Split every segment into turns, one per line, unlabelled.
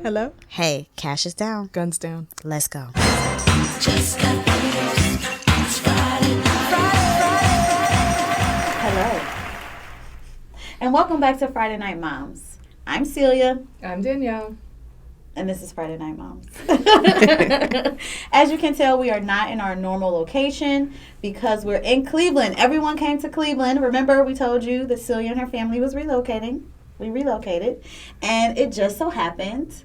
Hello?
Hey, cash is down.
Guns down.
Let's go.
Hello. And welcome back to Friday Night Moms. I'm Celia.
I'm Donyale.
And this is Friday Night Moms. As you can tell, we are not in our normal location because we're in Cleveland. Everyone came to Cleveland. Remember, we told you that Celia and her family was relocating. We relocated. And it just so happened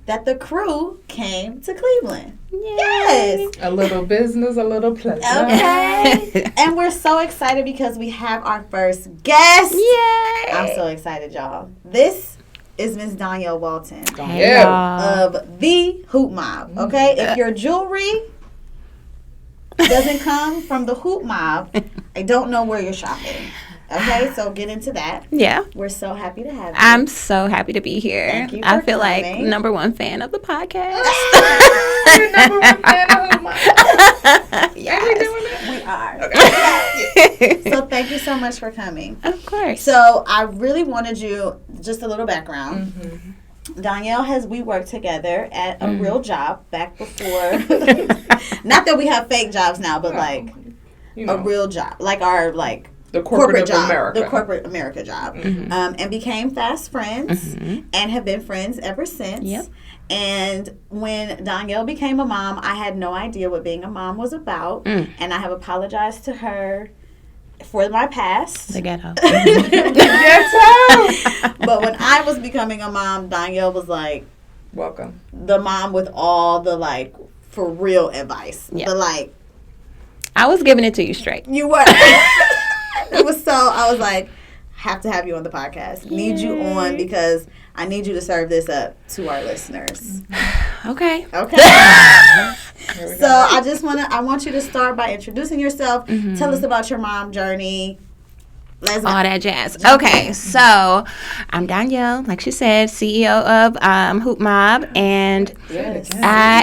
that the crew came to Cleveland.
Yay.
Yes.
A little business, a little pleasure.
Okay. And we're so excited because we have our first guest.
Yay!
I'm so excited, y'all. This is Miss Donyale Walton
Hey, y'all.
of the Hoop Mob. Okay? If your jewelry doesn't come from the Hoop Mob, I don't know where you're shopping. Okay? So get into that.
Yeah.
We're so happy to have you.
I'm so happy to be here.
Thank you
I
for
feel like
coming.
number one fan of the podcast.
You're number one fan of Hoop Mob.
Yes.
Are we doing that?
We are.
Okay.
So thank you so much for coming.
Of course.
So I really wanted you, just a little background.
Mm-hmm.
Donyale we worked together at a real job back before. Not that we have fake jobs now, but like
You know,
a real job, like our
the corporate
job,
America.
the corporate America job, and became fast friends and have been friends ever since.
Yep.
And when Donyale became a mom, I had no idea what being a mom was about, and I have apologized to her for my past.
The ghetto.
But when I was becoming a mom, Donyale was like
Welcome.
the mom with all the for real advice.
Yeah.
The
I was giving it to you straight.
you were. It was so, I was like, have to have you on the podcast. Need you on because I need you to serve this up to our listeners.
Okay.
Okay.
Here we
So
go.
I want you to start by introducing yourself. Tell us about your mom journey. Let's
All that jazz. Okay, so I'm Donyale, like she said, CEO of Hoop Mob, and
Yes.
I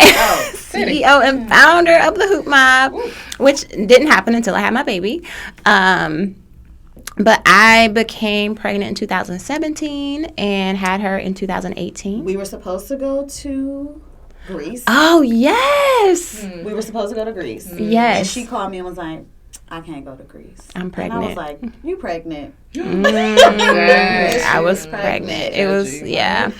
CEO and founder of the Hoop Mob, which didn't happen until I had my baby. But I became pregnant in 2017 and had her in 2018.
We were supposed to go to Greece.
Oh, yes.
We were supposed to go to Greece.
Yes.
And she called me and was like, I can't go to Greece.
I'm
And
pregnant.
I was like, you pregnant?
Yes,
I
she
was
pregnant.
pregnant. It was,
Edgy.
yeah.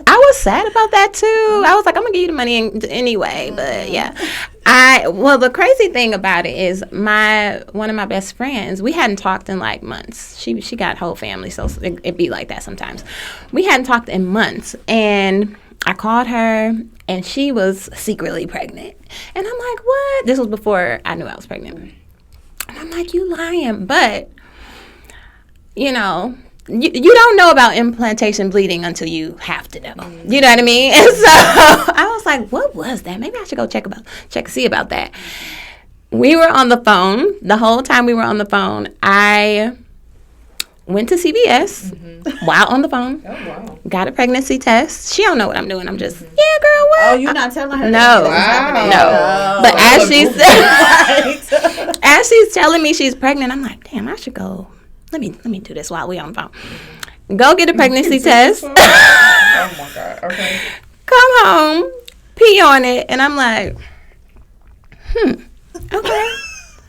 I was sad about that too. I was like, I'm gonna give you the money anyway, but yeah. Well, the crazy thing about it is one of my best friends, we hadn't talked in like months. She got whole family, so it'd be like that sometimes. We hadn't talked in months, and I called her, and she was secretly pregnant. And I'm like, what? This was before I knew I was pregnant. And I'm like, you lying. But, you don't know about implantation bleeding until you have to know. You know what I mean? And so I was like, what was that? Maybe I should go see about that. We were on the phone. The whole time we were on the phone, I went to CVS while on the phone.
Oh, wow.
Got a pregnancy test. She don't know what I'm doing. I'm just, yeah, girl, what?
Oh, you're not telling her
No.
that this is happening?
No.
Oh.
But as she said,
Right.
as she's telling me she's pregnant, I'm like, damn, I should go. Let me do this while we on the phone. Go get a pregnancy test.
Oh, my God. Okay.
Come home, pee on it, and I'm like, okay.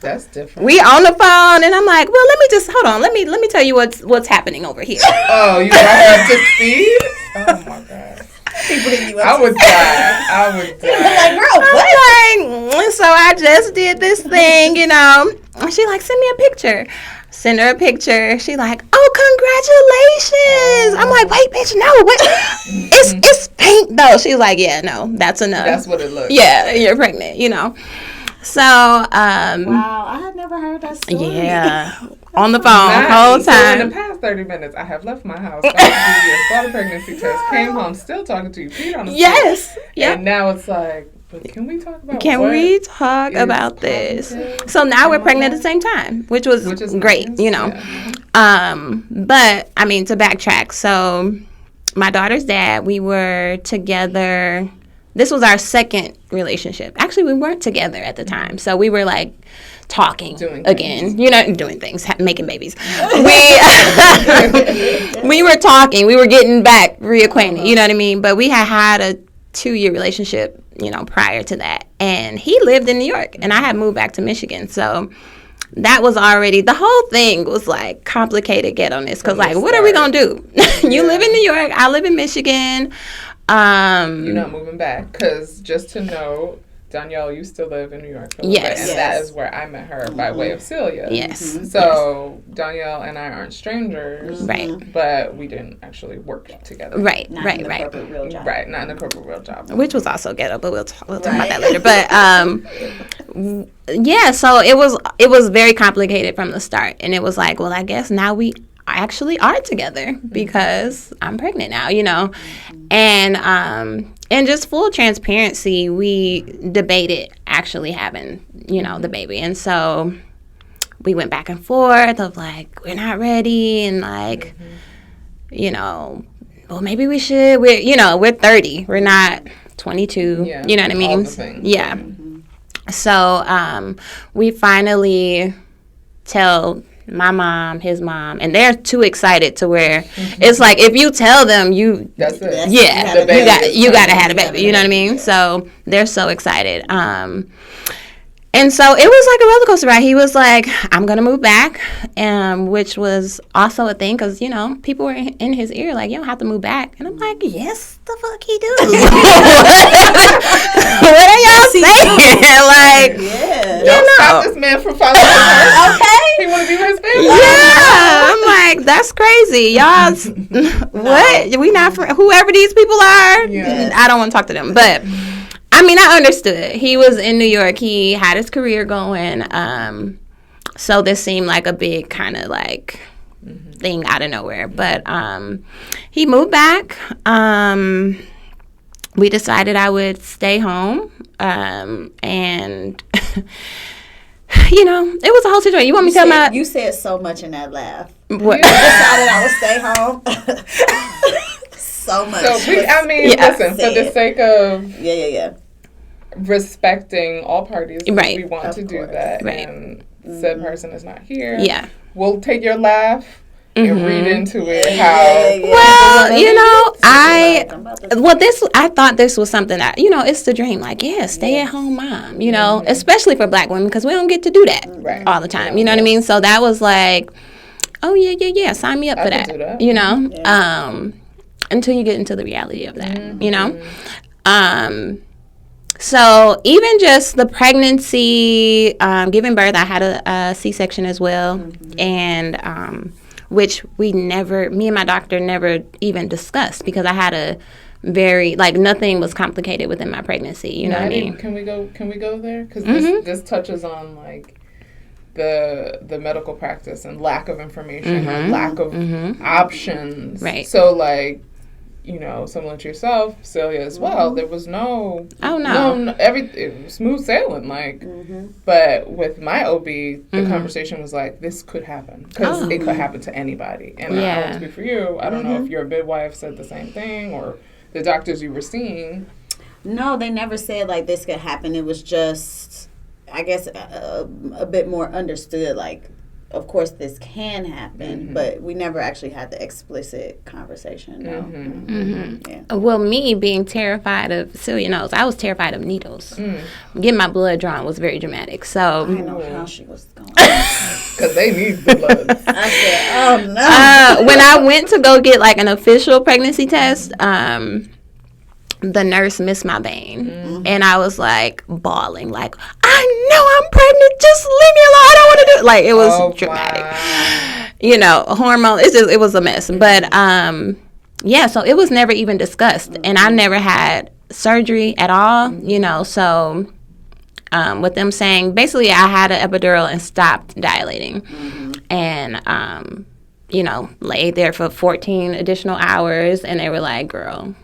That's different.
We on the phone, and I'm like, well, let me just hold on. Let me tell you what's happening over here.
Oh, you got her to speed? Oh, my God.
People think you
I would die. I would die.
like, girl, what?
I'm like, so I just did this thing, And she like, send me a picture. Send her a picture. She like, oh, congratulations. I'm like, wait, bitch, no, what? It's pink though. She's like, yeah, no, that's enough.
That's what it looks.
Yeah, you're pregnant, So,
Wow, I had never heard that story.
yeah, on the phone
Nice.
whole
So in
time.
the past 30 minutes, I have left my house, got to saw the pregnancy test, came home, still talking to you, peed on the
Yes.
floor.
Yep.
And now it's like, but can we talk about
Can
what
we talk
is
about this?
positive?
So now we're pregnant at the same time, which is great,
nice.
Yeah. But I mean, to backtrack, so my daughter's dad, we were together. This was our second relationship. Actually, we weren't together at the time, so we were like talking
Doing
again, doing things, making babies. were talking. We were getting back reacquainted. You know what I mean? But we had a 2-year relationship, prior to that. And he lived in New York, and I had moved back to Michigan. So that was already, the whole thing was like complicated get on this. Because like, what are we going to do? You live in New York. I live in Michigan.
You're not moving back. Because just to know, Donyale used to live in New York.
Yes.
And that is where I met her by way of Celia.
Yes.
So Donyale and I aren't strangers.
Right.
But we didn't actually work together.
Right.
Not
right.
in the corporate real job.
Right. Not in the corporate real job.
Which was also ghetto, but we'll talk about that later. But yeah, so it was very complicated from the start, and it was like, well, I guess now we actually are together because I'm pregnant now, and just full transparency, we debated actually having the baby, and so we went back and forth of like, we're not ready, and like well, maybe we should. We're 30. We're not 22.
Yeah,
you know what I mean? Yeah. So we finally tell my mom, his mom, and they're too excited to where it's like, if you tell them,
that's it.
Yeah, you got to have a baby. You know what I mean? So they're so excited. And so it was like a roller coaster ride. He was like, I'm going to move back, which was also a thing because, people were in his ear like, you don't have to move back. And I'm like, yes, the fuck he do. What are y'all saying? Like,
Don't stop this man from following her.
Okay.
He want to be with his family.
Yeah. I'm like, that's crazy. Y'all, what? We not whoever these people are, I don't want to talk to them. But I mean, I understood. He was in New York. He had his career going. So this seemed like a big kind of like thing out of nowhere. But he moved back. We decided I would stay home. And, it was a whole situation. You want me to tell my...
You said so much in that laugh.
What?
I decided I would stay home. So much.
So listen, for the sake of respecting all parties,
right.
we want to do that,
right.
and said person is not here.
Yeah,
we'll take your laugh and read into it
I thought this was something that it's the dream, like stay at home mom, especially for Black women because we don't get to do that all the time. You know what I mean? So that was like, oh yeah, sign me up for that. Until you get into the reality of that, So even just the pregnancy, giving birth, I had a C-section as well, and which me and my doctor never even discussed because I had a very, nothing was complicated within my pregnancy. You know what I mean?
Can we go there? Because this touches on the medical practice and lack of information and lack of options.
Right.
So similar to yourself, Celia as well, there was no...
Oh, no.
It was smooth sailing, but with my OB, the conversation was like, this could happen, because it could happen to anybody. And I don't want to speak for you. I don't know if your midwife said the same thing, or the doctors you were seeing.
No, they never said, this could happen. It was just, I guess, a bit more understood, of course this can happen, but we never actually had the explicit conversation. No. Yeah.
Well, me being terrified of, Celia knows, I was terrified of needles. Getting my blood drawn was very dramatic. So
I know how she was going.
Because they need the blood.
I said, oh no.
When I went to go get an official pregnancy test, the nurse missed my vein, and I was bawling, I know I'm pregnant, just leave me alone, I don't want to do it. It was dramatic. Wow. Hormone, it was a mess. But so it was never even discussed, and I never had surgery at all. So with them saying, basically I had an epidural and stopped dilating, and laid there for 14 additional hours, and they were like, girl,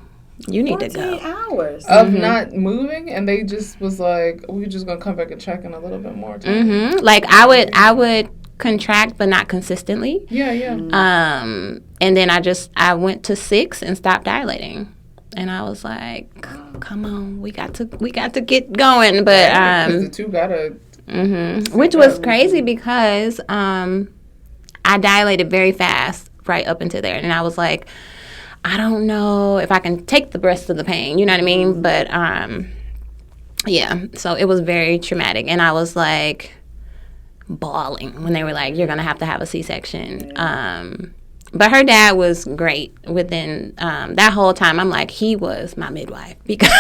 you need to go.
14 hours
of not moving, and they just was like, we're just gonna come back and check in a little bit more time.
I would contract, but not consistently.
Yeah.
And then I went to 6 and stopped dilating, and I was like, come on, we got to get going. But
the two gotta.
Which was crazy because I dilated very fast right up into there. And I was like, I don't know if I can take the rest of the pain, you know what I mean? But, yeah, so it was very traumatic. And I was like bawling when they were like, you're going to have a C-section. But her dad was great within that whole time. I'm like, he was my midwife because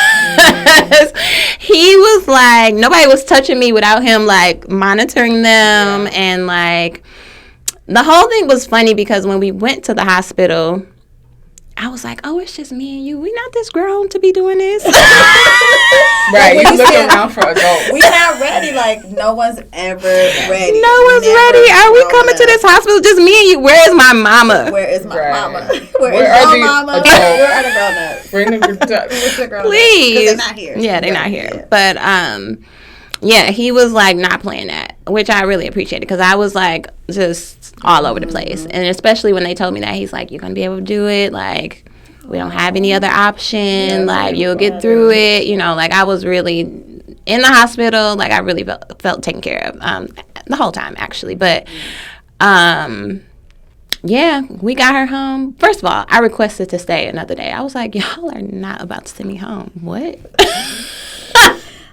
he was like, nobody was touching me without him like monitoring them. And like, the whole thing was funny because when we went to the hospital, I was like, oh, it's just me and you. We not this grown to be doing this.
Right, you look around for adults.
We not ready. Like, no one's ever ready.
No one's ready. Are we coming to this hospital? Just me and you. Where is my mama?
Where is my mama?
Where are the
mama?
adults?
Where are the grown-ups?
Bring the grown-ups.
Please.
They're not here.
Yeah, they're not here. But, yeah, he was, like, not playing that, which I really appreciated because I was, like, just all over the place. And especially when they told me that, he's like, you're going to be able to do it. Like, we don't have any other option. Like, you'll get through it. You know, like, I was really in the hospital. Like, I really felt taken care of the whole time, actually. But, yeah, we got her home. First of all, I requested to stay another day. I was like, y'all are not about to send me home. What?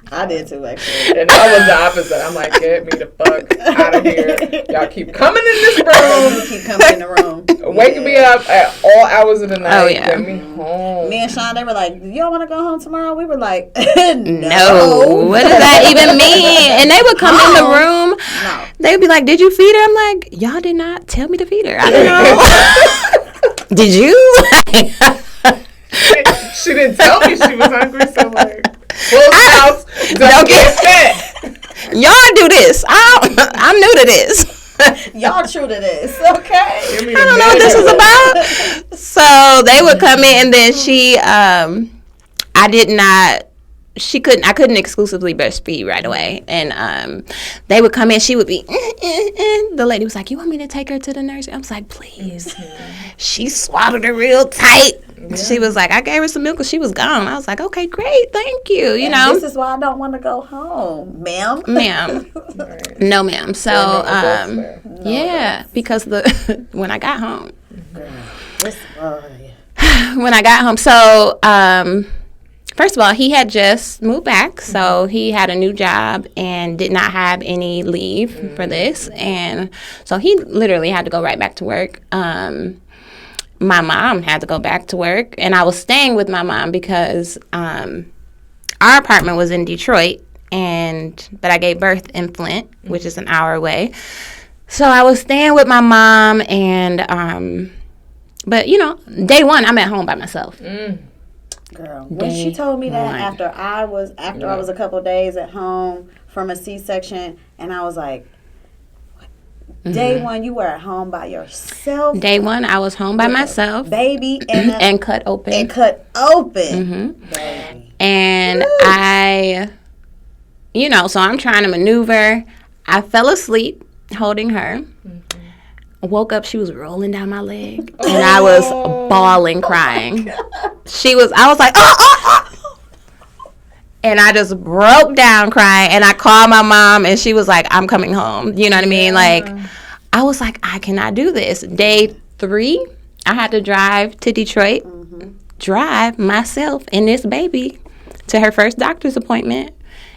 I did too, actually.
And I was the opposite. I'm like, get me the fuck out of here. Y'all keep coming in this room.
Keep coming in the room.
Waking me up at all hours of the night.
Oh, yeah.
Get me home.
Me and Sean, they were like, you don't want to go home tomorrow? We were like,
No. What does that even mean? And they would come in the room.
No.
They would be like, did you feed her? I'm like, y'all did not tell me to feed her. I don't know. Did you?
She didn't tell me she was hungry, so like, full house, don't get fed.
Y'all do this. I'm new to this.
Y'all true to this, okay?
I don't know what this is about. So they would come in, and then I couldn't exclusively breastfeed right away. And they would come in, she would be, the lady was like, you want me to take her to the nursery? I was like, please. She swallowed her real tight. Yeah. She was like, I gave her some milk and she was gone. I was like, okay, great, thank you. You know,
this is why I don't want to go home, ma'am.
Right.
No, ma'am. So, yeah, because when I got home, when I got home, so first of all, he had just moved back, so he had a new job and did not have any leave for this, and so he literally had to go right back to work. My mom had to go back to work, and I was staying with my mom because our apartment was in Detroit, but I gave birth in Flint, which is an hour away. So I was staying with my mom, and but you know, day one I'm at home by myself.
Girl, when she told me that after I was a couple days at home from a C-section, and I was like, day one, you were at home by yourself.
Day one, I was home by myself.
Baby.
And cut open.
Baby.
And I, you know, so I'm trying to maneuver. I fell asleep holding her. Woke up, she was rolling down my leg. And I was bawling, crying. I was like, oh. And I just broke down crying, and I called my mom, and she was like, I'm coming home. You know what I mean? Like, I was like, I cannot do this. Day 3, I had to drive to Detroit, drive myself and this baby to her first doctor's appointment.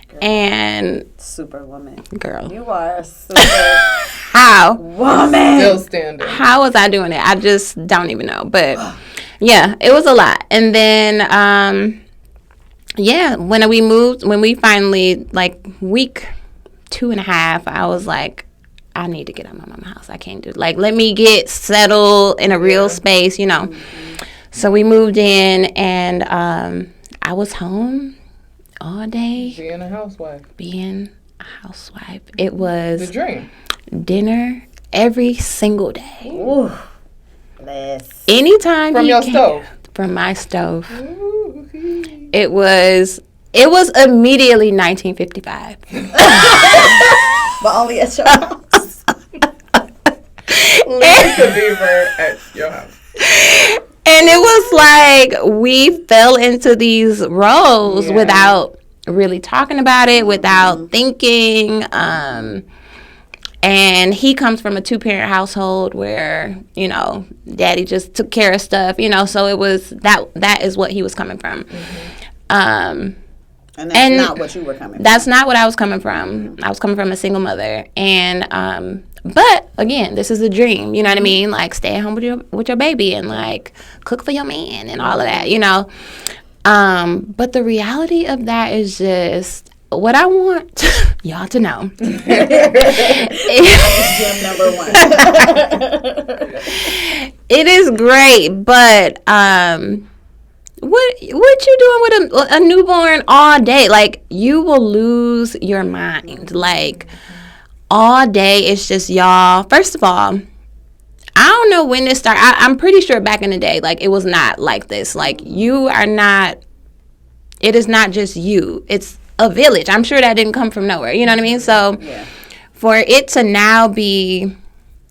Girl. And
Superwoman.
Girl.
You are a super
How?
Woman.
Still standing.
How was I doing it? I just don't even know. But, yeah, it was a lot. And then, yeah, when we finally, like, week 2.5, I was like, I need to get out of my mama's house. I can't do it. Like, let me get settled in a real space, you know. So we moved in, and I was home all day.
Being a housewife.
It was
the dream.
Dinner every single day.
Ooh. Bless.
Anytime
from your stove.
From my stove. Ooh. It was immediately 1955.
But only at your house.
Lisa Beaver at your house.
And it was like we fell into these roles without really talking about it, without thinking. And he comes from a 2-parent household where, you know, daddy just took care of stuff, you know, so it was that is what he was coming from.
And that's not what you were coming from.
That's not what I was coming from. I was coming from a single mother. And but again, this is a dream, you know what I mean? Like, stay at home with your baby and like cook for your man and all of that, you know. But the reality of that is just what I want y'all to know.
Gym number 1.
It is great, but what you doing with a newborn all day? Like, you will lose your mind. Like, all day it's just y'all. First of all, I don't know when this started. I'm pretty sure back in the day, like, it was not like this. Like, you are not. It is not just you. It's a village. I'm sure that didn't come from nowhere. You know what I mean? So for it to now be,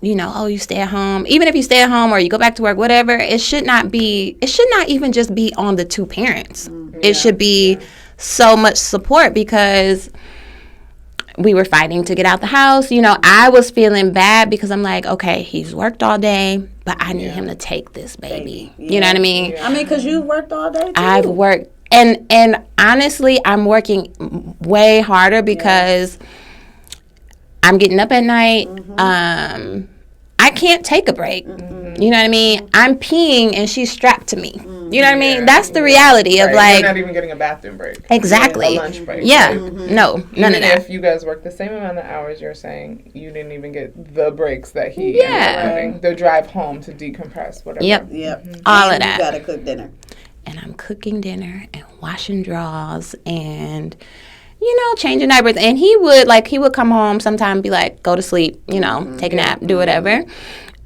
you know, oh, you stay at home. Even if you stay at home or you go back to work, whatever, it should not even just be on the 2 parents. It should be so much support, because we were fighting to get out the house. You know, I was feeling bad because I'm like, okay, he's worked all day, but I need him to take this baby. You know what I mean?
I mean, because you worked all day too.
I've worked. And honestly, I'm working way harder because I'm getting up at night. I can't take a break. You know what I mean? I'm peeing and she's strapped to me. You know what I mean? That's the reality of like.
You're not even getting a bathroom break.
Exactly.
A lunch break.
Yeah. No, none
even
of that.
If you guys work the same amount of hours, you're saying you didn't even get the breaks that he ended up having. The drive home to decompress, whatever.
Yep. All of that.
You gotta cook dinner.
And I'm cooking dinner and washing drawers and, you know, changing diapers. And he would come home sometime and be like, go to sleep, you know, take a nap, do whatever.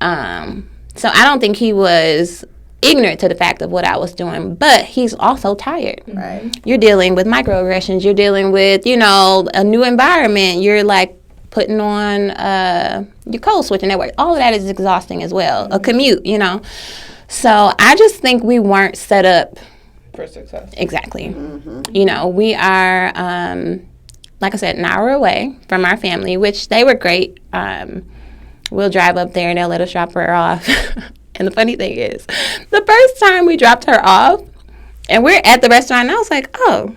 So I don't think he was ignorant to the fact of what I was doing, but he's also tired.
Right.
You're dealing with microaggressions. You're dealing with, you know, a new environment. You're like putting on your code switching network. All of that is exhausting as well. A commute, you know. So I just think we weren't set up
for success.
Exactly. You know, we are, like I said, an hour away from our family, which they were great. We'll drive up there and they'll let us drop her off. And the funny thing is, the first time we dropped her off, and we're at the restaurant, and I was like, oh,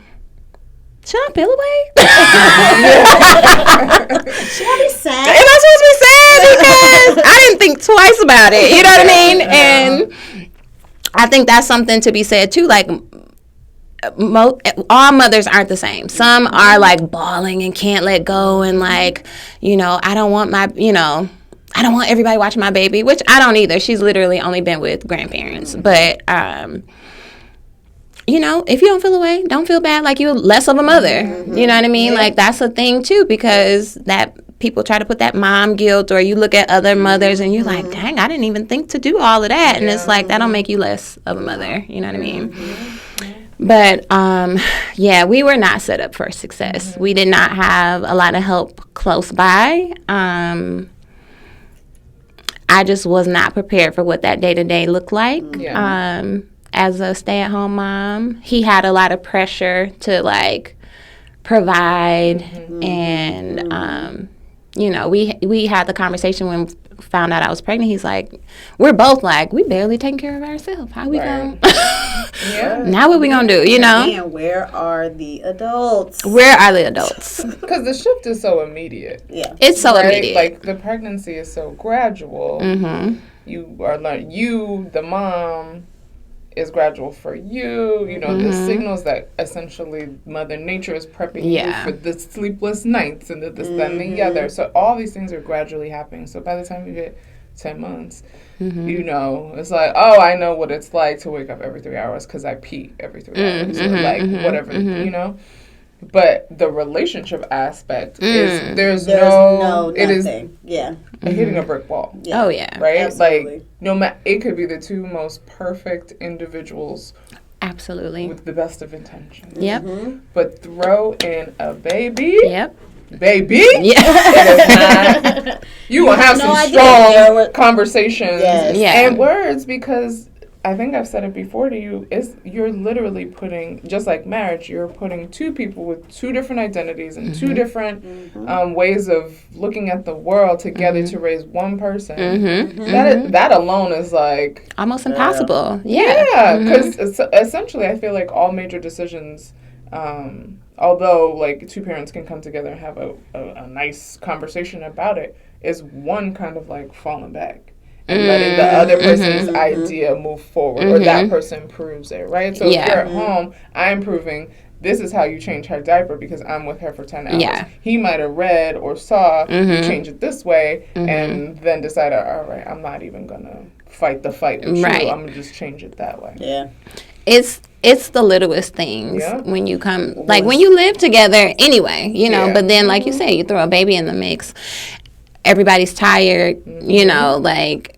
should I feel away?
Should I be sad?
Am I supposed to be sad? Because I didn't think twice about it. You know what I mean? And I think that's something to be said, too. Like, all mothers aren't the same. Some are, like, bawling and can't let go and, like, you know, I don't want everybody watching my baby, which I don't either. She's literally only been with grandparents. But, you know, if you don't feel away, don't feel bad like you're less of a mother. You know what I mean? Like, that's a thing, too, because that people try to put that mom guilt, or you look at other mothers and you're like, dang, I didn't even think to do all of that. And it's like, that don't make you less of a mother. You know what I mean? But, yeah, we were not set up for success. We did not have a lot of help close by. I just was not prepared for what that day-to-day looked like. As a stay-at-home mom, he had a lot of pressure to, like, provide. And, you know, we had the conversation when we found out I was pregnant. He's like, we're both like, we barely taking care of ourselves. How we going? Now what we going to do, you know?
And where are the adults?
Where are the adults?
Because the shift is so immediate.
It's so immediate.
Like, the pregnancy is so gradual. You are learning, the mom, is gradual for you. You know, the signals that essentially Mother Nature is prepping you for the sleepless nights and this, that, and the other. So all these things are gradually happening. So by the time you hit 10 months, you know, it's like, oh, I know what it's like to wake up every 3 hours because I pee every 3 hours. Or like whatever, you know. But the relationship aspect is there's no it is hitting a brick wall.
Oh yeah,
right.
Absolutely.
Like no matter, it could be the two most perfect individuals.
Absolutely.
With the best of intentions.
Yep.
But throw in a baby.
Yep.
Baby.
Yeah.
It is not. You will have some strong conversations and words because. I think I've said it before to you, you're literally putting, just like marriage, you're putting two people with two different identities and two different ways of looking at the world together to raise one person. That alone is like...
almost impossible.
Yeah, because essentially I feel like all major decisions... although, like, two parents can come together and have a nice conversation about it, is one kind of, like, falling back and letting the other person's idea move forward, or that person proves it, right? So if you're at home, I'm proving this is how you change her diaper because I'm with her for 10 hours. Yeah. He might have read or saw you change it this way and then decided, all right, I'm not even going to fight the fight with you. I'm going to just change it that way.
Yeah.
It's the littlest things when you come, like when you live together anyway, you know, but then like you say, you throw a baby in the mix, everybody's tired, you know, like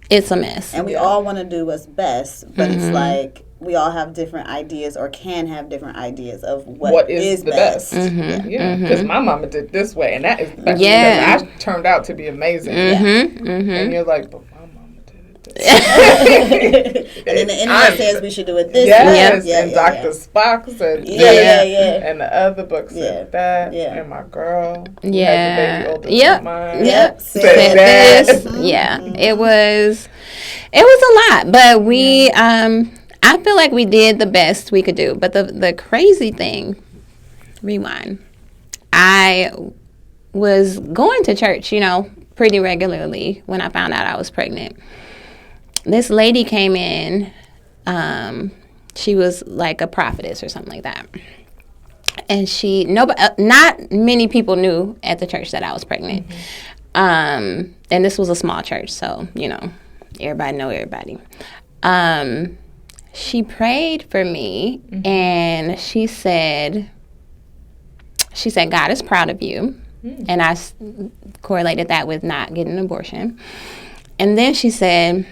it's a mess.
And we all want to do what's best, but it's like we all have different ideas or can have different ideas of what is the best.
Because my mama did this way and that is the best. Because I turned out to be amazing. And you're like, but and then the internet says we should do it this way. And Dr. Spock said and the other book said that, and my girl has a baby older than mine said this.
It was a lot, but we I feel like we did the best we could do. But the crazy thing, rewind, I was going to church, you know, pretty regularly when I found out I was pregnant. This lady came in, she was like a prophetess or something like that. And not many people knew at the church that I was pregnant. And this was a small church, so, you know, everybody know everybody. She prayed for me, and she said, God is proud of you. And I correlated that with not getting an abortion. And then she said...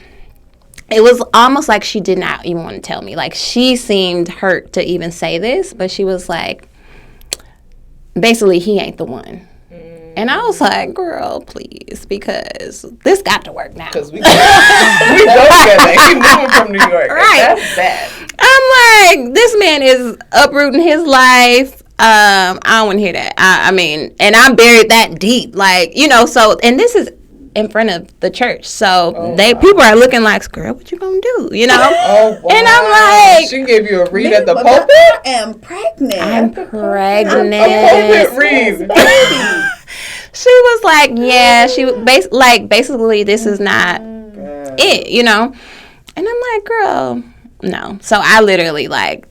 it was almost like she did not even want to tell me. Like, she seemed hurt to even say this, but she was like, basically, he ain't the one. And I was like, girl, please, because this got to work now.
Because we go together. He moving from New York. Right. That's bad.
I'm like, this man is uprooting his life. I don't want to hear that. I mean, and I'm buried that deep. Like, you know, so, and this is in front of the church, so people are looking like, girl, what you gonna do, you know? And I'm like,
she gave you a read at the pulpit.
I am pregnant.
I'm pregnant.
A pulpit read.
She was like, yeah, she basically this is not it, you know? And I'm like, girl, no. So I literally like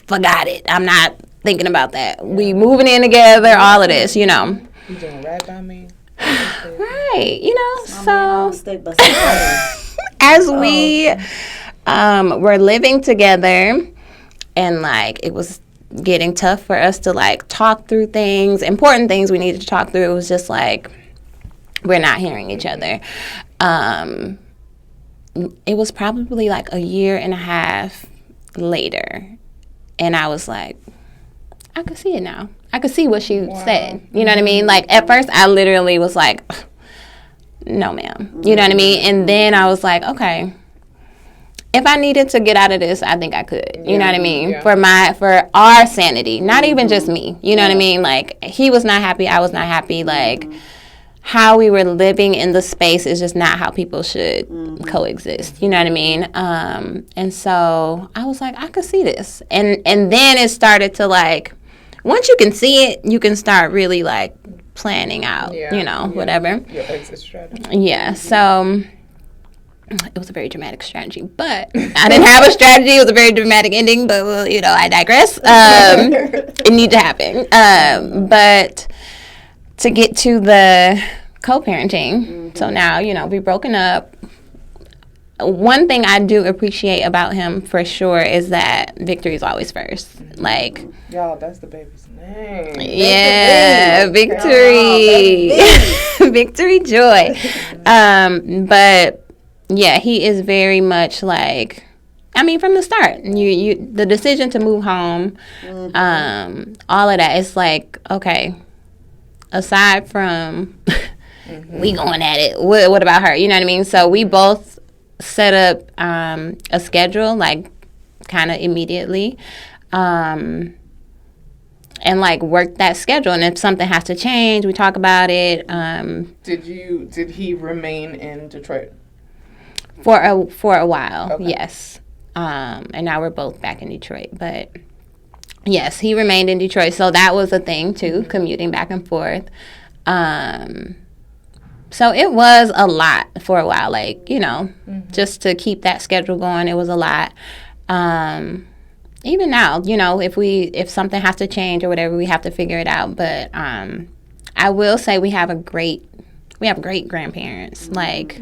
forgot it. I'm not thinking about that. We moving in together, all of this, you know.
You doing right by me.
Right, you know, so as we were living together and like it was getting tough for us to like talk through things, important things we needed to talk through, it was just like we're not hearing each other. It was probably like a year and a half later, and I was like, I could see it now. I could see what she said. You know what I mean? Like, at first, I literally was like, no, ma'am. You know what I mean? And then I was like, okay, if I needed to get out of this, I think I could. You know what I mean? For our sanity, not even just me. You know what I mean? Like, he was not happy. I was not happy. Like, how we were living in the space is just not how people should coexist. You know what I mean? And so I was like, I could see this. And then it started to, like, once you can see it, you can start really, like, planning out, you know, whatever.
Your exit strategy.
Yeah, so it was a very dramatic strategy. But I didn't have a strategy. It was a very dramatic ending, but, well, you know, I digress. It needed to happen. But to get to the co-parenting, so now, you know, we've broken up. One thing I do appreciate about him for sure is that victory is always first. Like,
y'all, that's the baby's name.
Yeah, victory. Victory, joy. But yeah, he is very much like, I mean, from the start, the decision to move home, all of that, it's like, okay, aside from we going at it, what about her? You know what I mean? So we both set up a schedule, like, kind of immediately. And, like, work that schedule. And if something has to change, we talk about it.
Did he remain in Detroit?
For a while,
okay.
Yes. And now we're both back in Detroit. But, yes, he remained in Detroit. So that was a thing, too, commuting back and forth. So it was a lot for a while, like, just to keep that schedule going, it was a lot. Even now, if something has to change or whatever, we have to figure it out. But I will say we have great grandparents. Like,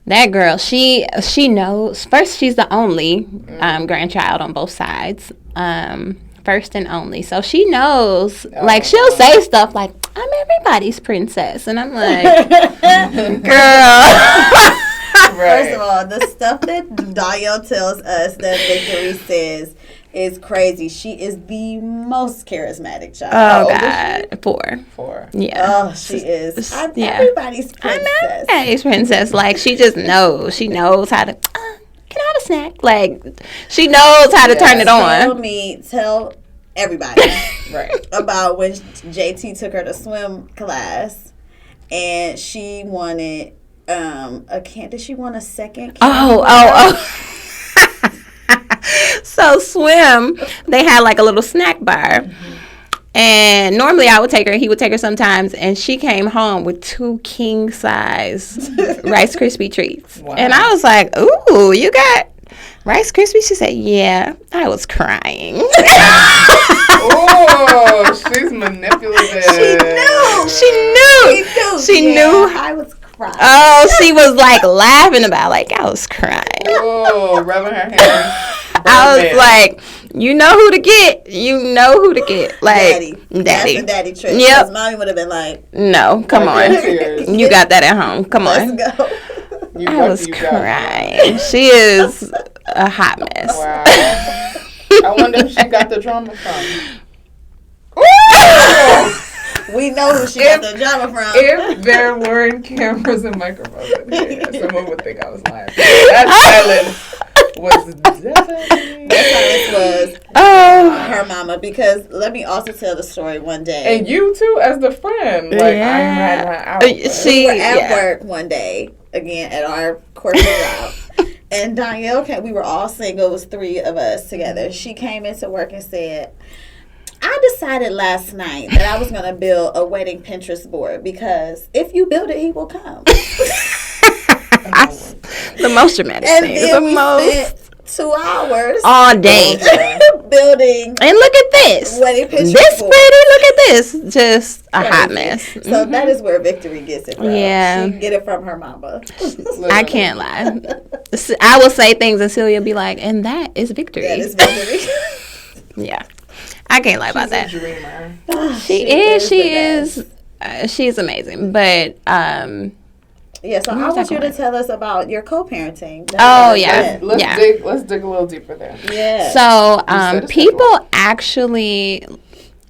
that girl, she knows. First, she's the only grandchild on both sides. First and only. So she knows, like, she'll say stuff like, I'm everybody's princess. And I'm like, girl.
Right. First of all, the stuff that Donyale tells us that Victory says is crazy. She is the most charismatic child.
Oh, God. 4. Yeah.
Oh, she is. I'm everybody's princess.
I'm everybody's princess. Like, she just knows. She knows how to... Can I have a snack? Like, she knows how to turn it on.
Tell everybody
right
about when JT took her to swim class and she wanted did she want a second?
Oh. So swim, they had like a little snack bar. And normally I would take her, he would take her sometimes, and she came home with 2 king-size Rice Krispie treats. Wow. And I was like, ooh, you got Rice Krispies? She said, yeah. I was crying.
Oh, she's manipulative.
She knew.
I was crying.
Oh, she was like laughing about, like, I was crying.
Oh, rubbing her hands.
I was like, you know who to get. Like,
Daddy. That's the daddy trick.
Yep.
Because mommy would have been like,
no, come on. You got that at home. Come on.
Let's go.
I was crying. She is a hot mess.
Wow. I wonder if she got the drama from.
We know who she got the drama from.
If there weren't cameras and microphones in here, someone would think I was lying. That silence was definitely...
That silence was her mama. Because let me also tell the story one day.
And you too, as the friend. Like, I ran her out.
We were at work one day, again, at our corporate job. And Donyale came. We were all single. It was 3 of us together. She came into work and said, I decided last night that I was going to build a wedding Pinterest board because if you build it, he will come.
The most dramatic thing.
And we spent 2 hours
all day
building.
And look at this.
Wedding Pinterest
this
board.
pretty. Look at this. Just a hot mess.
So that is where Victory gets it from.
Yeah.
She get it from her mama.
I can't lie. I will say things and Celia will be like, and that is Victory.
That is Victory.
Yeah. I can't lie about that.
She's a dreamer.
She is. She's amazing. But,
yeah, so I want you to tell us about your co-parenting.
Let's dig a little deeper there.
Yeah.
So, people actually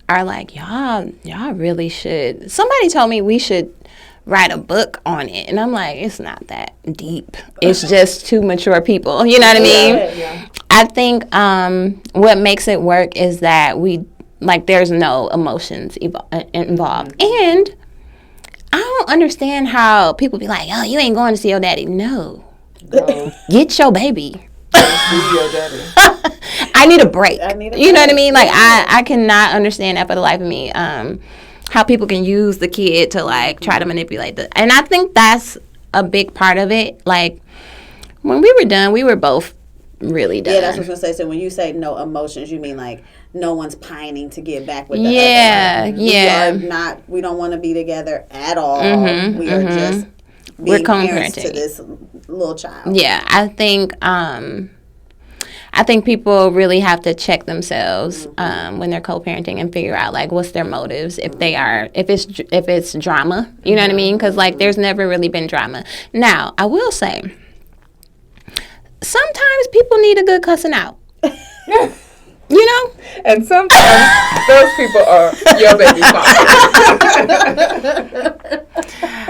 are like, y'all really should. Somebody told me we should write a book on it. And I'm like, it's not that deep. It's just 2 mature people. You know what I mean?
Yeah.
I think what makes it work is that there's no emotions involved. And I don't understand how people be like, oh, you ain't going to see your daddy. No. Get your baby.
See your daddy.
I need a break. You know what I mean? Like, I cannot understand that for the life of me. How people can use the kid to, like, try to manipulate the... And I think that's a big part of it. Like, when we were done, we were both really done.
Yeah, that's what I was going to say. So when you say no emotions, you mean, like, no one's pining to get back with the other.
Yeah.
We don't want to be together at all. We are just being parents to this little child.
Yeah, I think people really have to check themselves when they're co-parenting and figure out, like, what's their motives if it's drama, you know what I mean? Because, like, there's never really been drama. Now, I will say, sometimes people need a good cussing out. You know?
And sometimes those people are your baby father.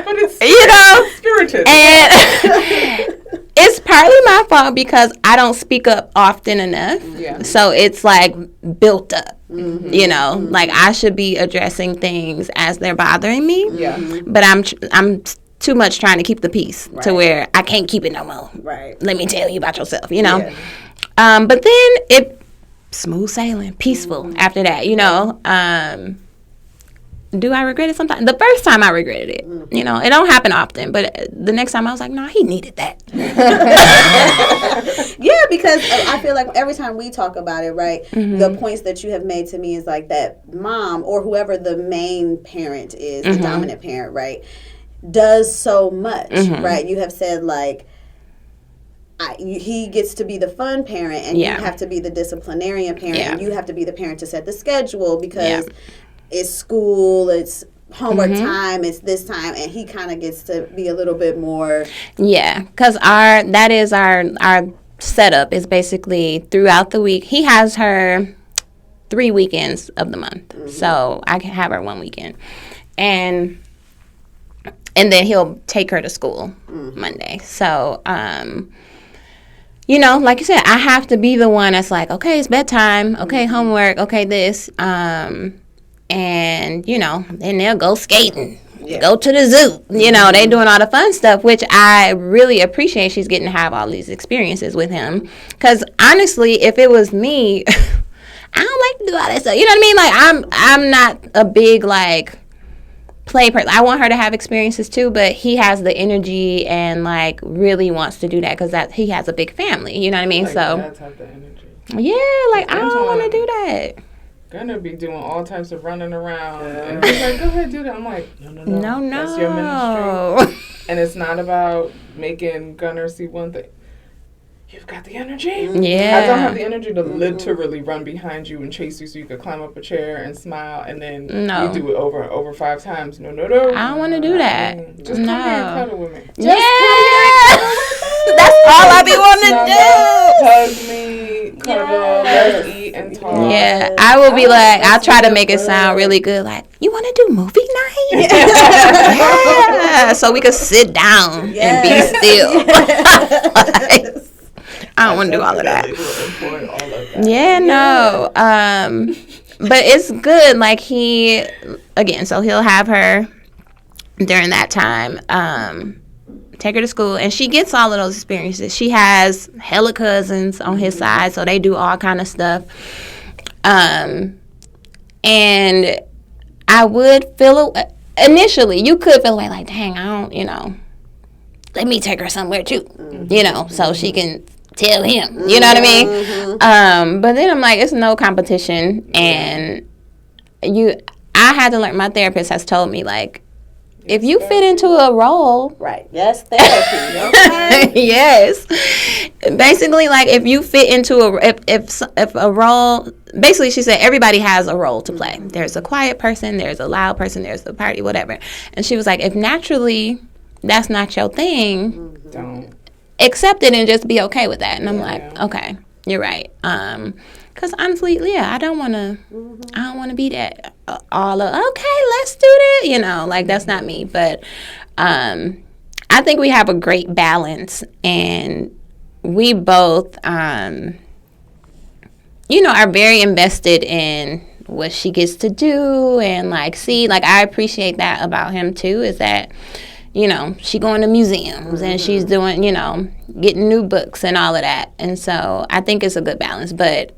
But it's spirited.
And it's partly my fault because I don't speak up often enough.
Yeah.
So it's like built up. You know, like I should be addressing things as they're bothering me.
Yeah.
But I'm too much trying to keep the peace to where I can't keep it no more.
Right.
Let me tell you about yourself, you know.
Yeah.
But then it smooth sailing, peaceful after that, you know. Do I regret it sometimes? The first time I regretted it. You know, it don't happen often, but the next time I was like, nah, he needed that.
Yeah, because I feel like every time we talk about it, right, the points that you have made to me is like that mom or whoever the main parent is, the dominant parent, right, does so much, right? You have said like, he gets to be the fun parent and you have to be the disciplinarian parent and you have to be the parent to set the schedule because it's school, it's homework time, it's this time, and he kind of gets to be a little bit more. Yeah,
because that is our setup is basically throughout the week. He has her 3 weekends of the month, so I can have her 1 weekend, and then he'll take her to school Monday. So, you know, like you said, I have to be the one that's like, okay, it's bedtime, okay, homework, okay, this, and, you know, then they'll go skating, go to the zoo. You know, they doing all the fun stuff, which I really appreciate. She's getting to have all these experiences with him. Because, honestly, if it was me, I don't like to do all that stuff. You know what I mean? Like, I'm not a big, like, play person. I want her to have experiences, too, but he has the energy and, like, really wants to do that because he has a big family. You know what I mean?
Like,
so,
dads have the energy.
Yeah, like, I don't want to do that.
Gonna be doing all types of running around and he's like, go ahead, do that. I'm like, no, that's your ministry. And it's not about making Gunner see one thing. You've got the energy.
Yeah.
I don't have the energy to literally run behind you and chase you so you could climb up a chair and smile and then you do it over 5 times. No.
I don't want to do that.
Just come here and cuddle with me.
That's all I be wanting to do.
Hug me, cuddle, let's eat and talk.
Yeah, I will be like, I'll try to make it sound really good. Like, you want to do movie night? Yeah. So we could sit down and be still. Like, I don't want to do all of that. Yeah, no. But it's good. Like so he'll have her during that time. Take her to school, and she gets all of those experiences. She has hella cousins on his side, so they do all kind of stuff. And I would feel initially, you could feel like, dang, I don't, you know, let me take her somewhere too, you know, so she can tell him, you know what I mean? But then I'm like, it's no competition, and I had to learn. My therapist has told me, like, if you fit into a role,
right? Yes, therapy. Okay.
Yes. Basically, like if you fit into if a role, basically she said everybody has a role to play. There's a quiet person, there's a loud person, there's a party, whatever. And she was like, if naturally that's not your thing,
don't
accept it and just be okay with that. And I'm like, okay, you're right. Because honestly, I don't want to be that all of, okay, let's do that. You know, like that's not me. But I think we have a great balance, and we both, you know, are very invested in what she gets to do. And like, see, like I appreciate that about him too, is that, you know, she going to museums and she's doing, you know, getting new books and all of that. And so I think it's a good balance. But,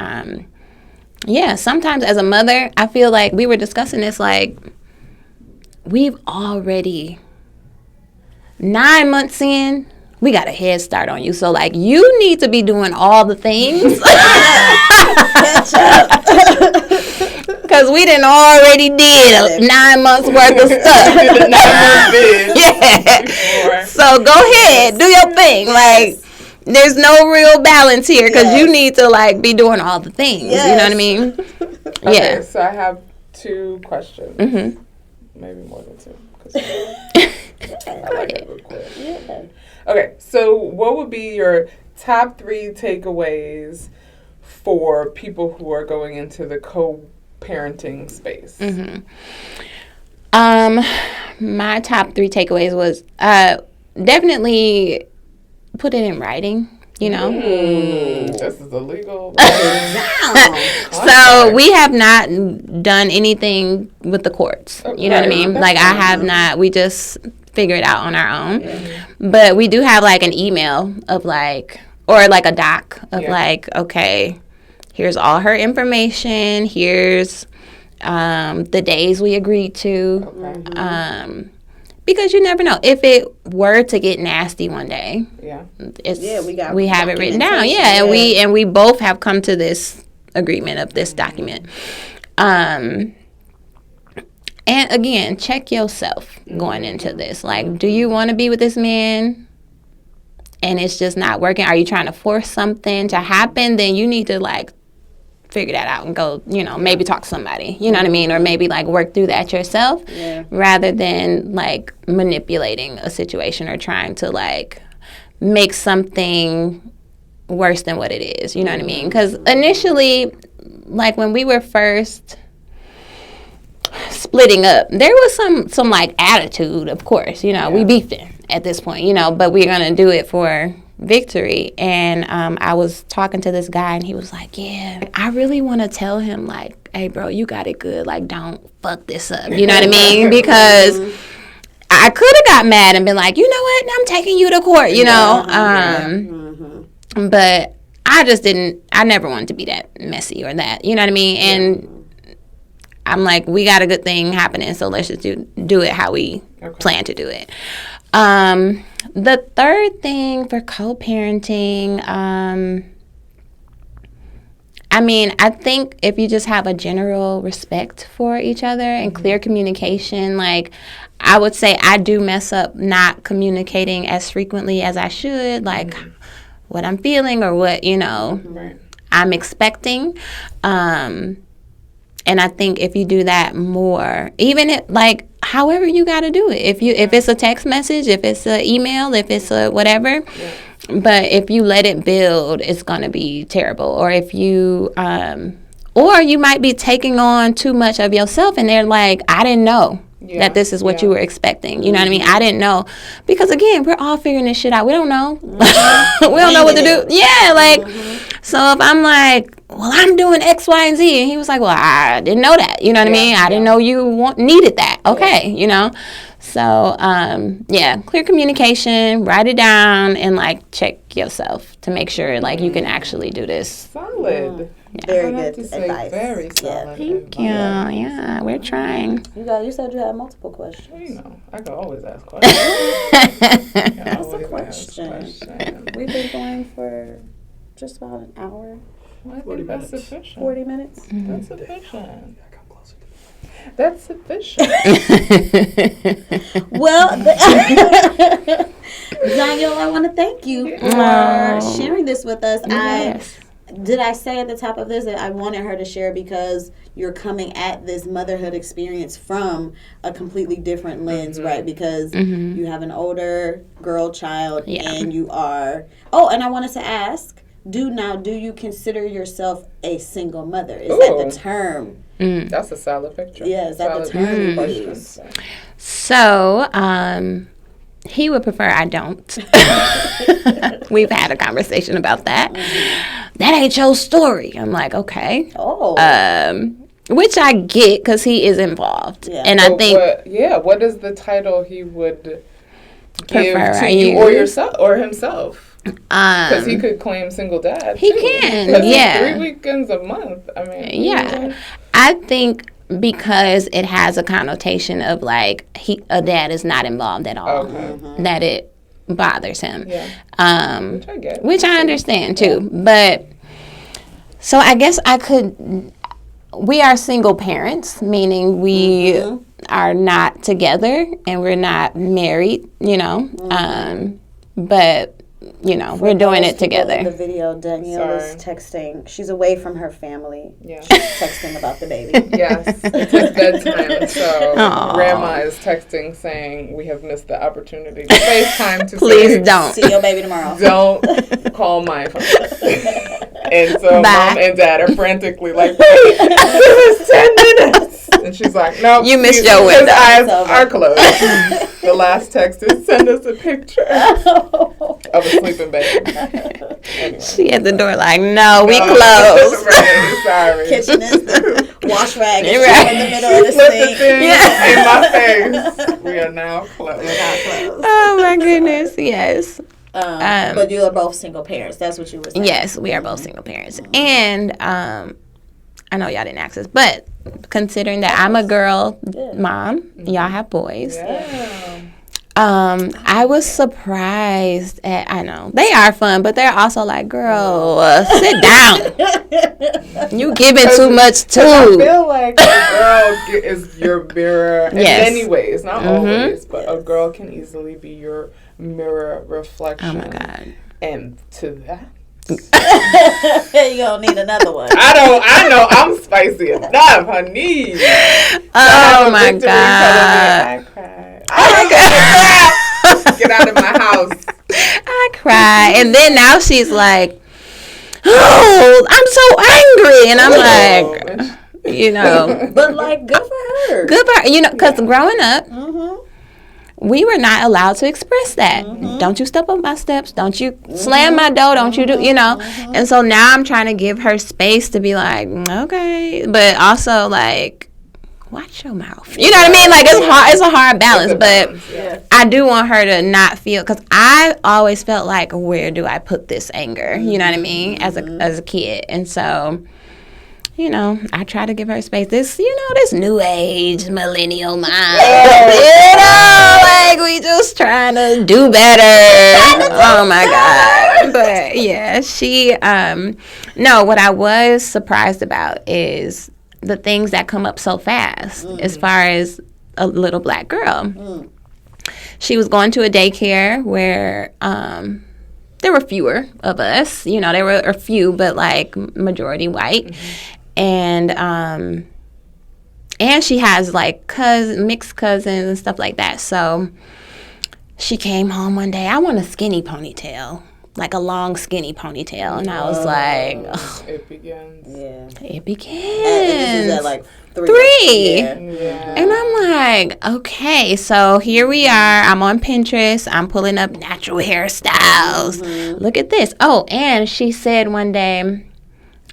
yeah, sometimes as a mother, I feel like we were discussing this, like, we've already 9 months in, we got a head start on you. So, like, you need to be doing all the things. Because we done already did 9 months worth of stuff. Yeah. So go ahead, do your thing. Like, there's no real balance here because you need to like be doing all the things. Yes. You know what I mean?
Okay, so I have 2 questions. Maybe more than 2. I like it real quick. Yeah. Okay, so what would be your top 3 takeaways for people who are going into the co-parenting space?
My top 3 takeaways was definitely put it in writing. You know,
this is illegal.
So we have not done anything with the courts. You know what I mean? Like I have not. We just figure it out on our own. Yeah. But we do have like an email of like, or like a doc of like, okay, here's all her information. Here's the days we agreed to. Okay. Because you never know if it were to get nasty one day. Yeah, we have it written down. Yeah, and we both have come to this agreement of this document. And again, check yourself going into this. Like, do you want to be with this man? And it's just not working. Are you trying to force something to happen? Then you need to like figure that out and go, you know, maybe talk to somebody, you know what I mean? Or maybe like work through that yourself rather than like manipulating a situation or trying to like make something worse than what it is, you know what I mean? Because initially, like when we were first splitting up, there was some like attitude, of course, you know, we beefed it at this point, you know, but we're going to do it for victory. And I was talking to this guy and he was like, yeah, I really want to tell him like, hey bro, you got it good, like don't fuck this up, you know what I mean? Because I could have got mad and been like, you know what, I'm taking you to court, you know. But I never wanted to be that messy or that, you know what I mean? And I'm like, we got a good thing happening, so let's just do it how we plan to do it. The third thing for co-parenting, I mean, I think if you just have a general respect for each other and clear communication, like I would say I do mess up not communicating as frequently as I should, like what I'm feeling or what, you know, I'm expecting. And I think if you do that more, even if, like, however you got to do it. If it's a text message, if it's an email, if it's a whatever. But if you let it build, it's going to be terrible. Or if you, or you might be taking on too much of yourself and they're like, I didn't know that this is what you were expecting. You know what I mean? I didn't know. Because, again, we're all figuring this shit out. We don't know. We don't know what to do. Yeah, like, so if I'm like, well, I'm doing X, Y, and Z. And he was like, well, I didn't know that. You know what I mean? I didn't know you needed that. Okay, you know? So, clear communication, write it down, and, like, check yourself to make sure, like, you can actually do this.
Solid.
Very good advice.
Very solid.
Thank you. Yeah, we're trying.
You said you had multiple questions.
Well, you know, I can always ask questions.
What's the question? We've been going for just about an hour.
I think that's sufficient.
40 minutes?
That's sufficient. That's sufficient.
Well, Donyale, I want to thank you for sharing this with us.
Yes.
Did I say at the top of this that I wanted her to share because you're coming at this motherhood experience from a completely different lens, right? Because you have an older girl child and you are... Oh, and I wanted to ask, do you consider yourself a single mother? Is that the term?
That's a solid picture.
Yeah, is that the term you use?
So, he would prefer I don't. We've had a conversation about that. That ain't your story. I'm like, okay.
Oh.
Which I get because he is involved. Yeah. And
so
I think...
what is the title he would give
prefer
to you or yourself or himself? Because he could claim single dad.
He can, yeah.
3 weekends a month. I mean,
yeah. I think because it has a connotation of like a dad is not involved at all, that it bothers him. Yeah.
Which I get.
Which I understand too. But so I guess we are single parents, meaning we are not together and we're not married, you know. But you know, we're doing it together.
In the video, Donyale is texting. She's away from her family. Yeah. She's texting about the baby.
Yes. It's his bedtime. So Grandma is texting saying, we have missed the opportunity to FaceTime to
Please don't.
See your baby tomorrow.
Don't call my phone. And so Mom and Dad are frantically like, wait, this is 10 minutes. And she's like, no,
you missed your window.
Eyes are closed. The last text is send us a picture of a sleeping baby. Anyway.
She at the door like, no, we closed.
Right, sorry.
Kitchen is the wash rag is
Right.
in the middle of the sink.
In my face. We are now closed.
Oh my goodness, yes.
But you are both single parents. That's what you were saying.
Yes, we are both single parents. And I know y'all didn't ask this, but considering that I'm a girl mom, y'all have boys.
Yeah.
I was surprised at, I know, they are fun, but they're also like, girl, sit down. You giving too much too.
I feel like a girl is your mirror in
Yes.
many ways, not always, but a girl can easily be your mirror reflection.
Oh my God.
And to that,
You don't need another one.
I know I'm spicy enough, honey.
Oh my God.
I cried. Get out of my house.
I cry. And then now she's like, oh, I'm so angry. And I'm like, you know.
But like, good for her.
Good for her. You know, because growing up, we were not allowed to express that. Don't you step on my steps. Don't you slam my door. Don't you do, you know. And so now I'm trying to give her space to be like, okay. But also like, watch your mouth. You know what I mean? Like, it's hard. It's a hard balance. But I do want her to not feel, because I always felt like, where do I put this anger? You know what I mean? As a kid. And so, you know, I try to give her space. This, you know, this new age millennial mind. You know, like, we just trying to do better. Oh my God. But yeah, she, no, what I was surprised about is the things that come up so fast as far as a little black girl. She was going to a daycare where there were fewer of us. You know, there were a few, but like majority white. And she has like mixed cousins and stuff like that. So she came home one day. I want a skinny ponytail. Like a long, skinny ponytail. And I was like, ugh.
It begins.
Yeah.
It begins.
And this is at like 3.
Yeah.
And I'm like, okay, so here we are. I'm on Pinterest. I'm pulling up natural hairstyles. Look at this. Oh, and she said one day,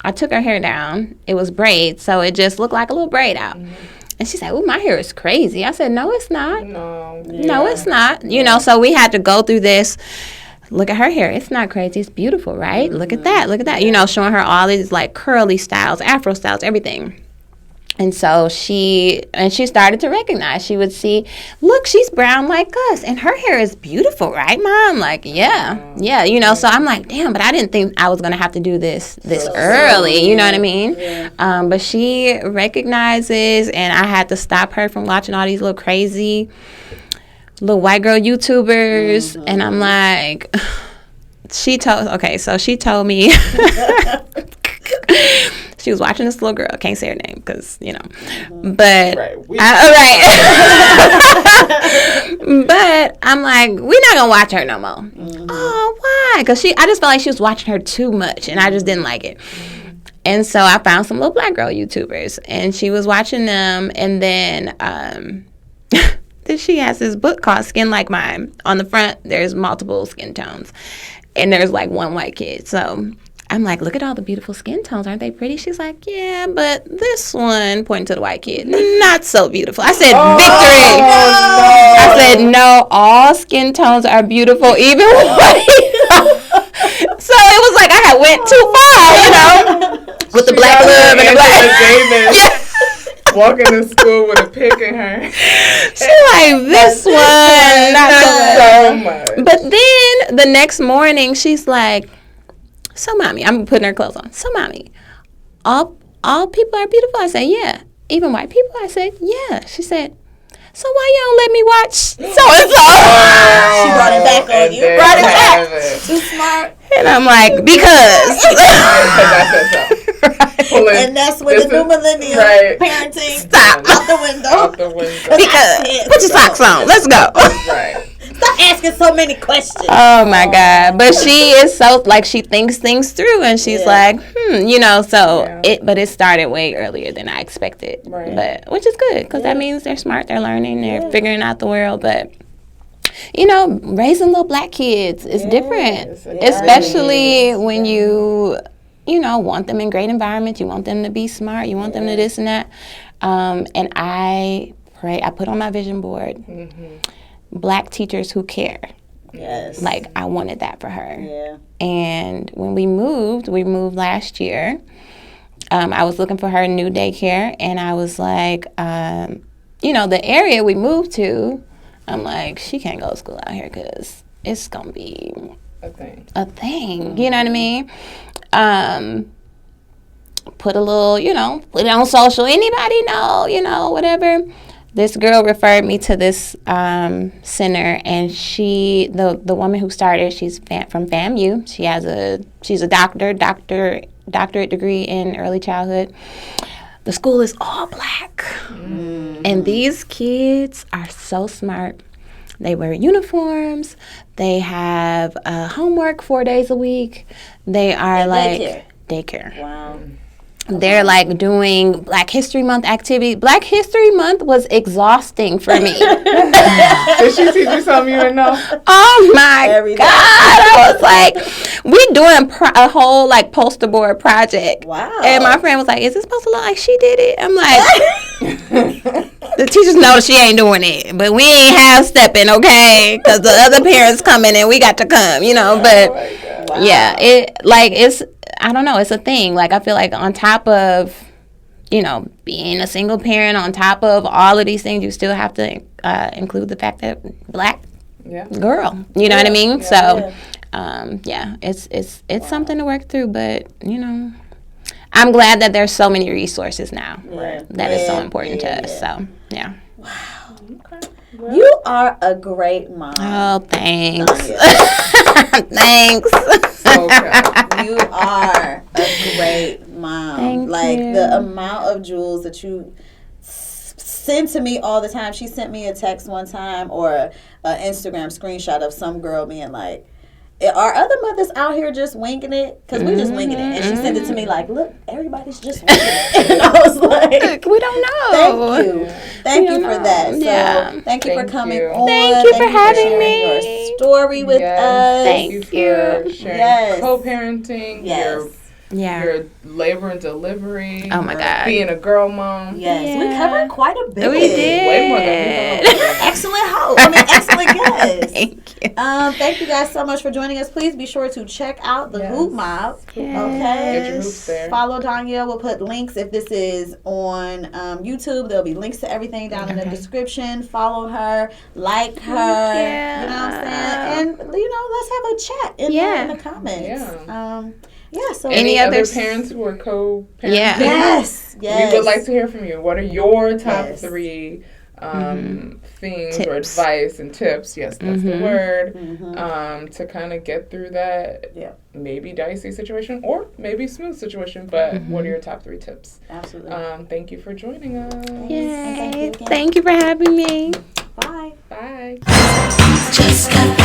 I took her hair down. It was braids, so it just looked like a little braid out. And she said, oh, my hair is crazy. I said, no, it's not.
No.
No, it's not. You know, so we had to go through this. Look at her hair. It's not crazy. It's beautiful, right? Look at that. Look at that. You know, showing her all these like curly styles, afro styles, everything. And so she started to recognize. She would see, look, she's brown like us. And her hair is beautiful, right, Mom? Like, yeah. You know, so I'm like, damn, but I didn't think I was going to have to do this early. You know what I mean? Yeah. But she recognizes, and I had to stop her from watching all these little crazy little white girl YouTubers. And I'm like, she told me she was watching this little girl. Can't say her name because, you know. But, right. But I'm like, we're not going to watch her no more. Oh, why? Because I just felt like she was watching her too much, and I just didn't like it. And so I found some little black girl YouTubers, and she was watching them, and then then she has this book called Skin Like Mine. On the front, there's multiple skin tones, and there's like one white kid. So I'm like, look at all the beautiful skin tones. Aren't they pretty? She's like, yeah, but this one, pointing to the white kid, not so beautiful. I said, victory. No. I said, no, all skin tones are beautiful, even white. So it was like I went too far, you know, with the black love and the black.
Walking to school with a pick in her.
She's like, this one, not so much. But then the next morning, she's like, so, Mommy, I'm putting her clothes on. So, Mommy, all people are beautiful? I said, yeah. Even white people? I said, yeah. She said, so why you don't let me watch so-and-so?
She brought it back on you.
Brought it back.
Too smart.
And I'm like, because.
And that's when the new millennial parenting
stop
out the window.
Out the window.
Because put your socks on. Let's go.
Right.
Stop asking so many questions.
Oh my God. But she is so, like, she thinks things through, and she's like, so but it started way earlier than I expected. Right. But, which is good, because that means they're smart, they're learning, they're figuring out the world. But, raising little black kids is different, especially when you want them in great environments, you want them to be smart, you want them to this and that. And I put on my vision board, black teachers who care.
Yes.
Like, I wanted that for her.
Yeah.
And when we moved last year, I was looking for her new daycare, and I was like, the area we moved to, I'm like, she can't go to school out here because it's going to be a thing. You know what I mean? Put a little, put it on social. Anybody know, whatever. This girl referred me to this center, and the woman who started, she's from FAMU. She's a doctorate degree in early childhood. The school is all black, and these kids are so smart. They wear uniforms. They have homework 4 days a week. They are daycare.
Wow.
They're like doing Black History Month activity. Black History Month was exhausting for me.
Did she teach you something you didn't know?
Oh my God. I was like, we doing a whole like poster board project.
Wow.
And my friend was like, is this supposed to look like she did it? I'm like, the teachers know that she ain't doing it, but we ain't half stepping, okay? Because the other parents coming and we got to come, but yeah, it's, I don't know, it's a thing. Like, I feel like on top of, being a single parent, on top of all of these things, you still have to include the fact that black girl, you know what I mean? So, it's something to work through, but, I'm glad that there's so many resources now that is so important to us. So, yeah.
Wow. Okay. Well, you are a great mom.
Oh, thanks. Thanks.
Okay. You are a great mom.
Thank you.
The amount of jewels that you send to me all the time. She sent me a text one time or an Instagram screenshot of some girl being like, are other mothers out here just winging it? Because we just winging it. And she sent it to me like, look, everybody's just winging it. And I was like,
we don't know.
Thank you. Thank you for that. So thank you for coming on.
Thank you for having me.
Your story with us.
Thank
you for sharing co-parenting.
Yes.
Your labor and delivery.
Oh my God.
Being a girl mom.
Yes. We covered quite a bit.
We did.
Way more than we thought.
Excellent guest.
Thank you.
Thank you guys so much for joining us. Please be sure to check out the Hoop Mob.
Yes.
Okay.
Get your hoops there.
Follow Donyale. We'll put links if this is on YouTube. There'll be links to everything down in the description. Follow her, like her.
Yeah.
You know what I'm saying? And let's have a chat in the comments. So
any other parents who are co-parenting?
Yes.
We would like to hear from you. What are your top 3 things
tips.
Or advice and tips? Yes, that's the word. To kind of get through that maybe dicey situation or maybe smooth situation. But what are your top 3 tips?
Absolutely.
Thank you for joining us.
Yay. Thank you for having me.
Bye.
Bye.
Just got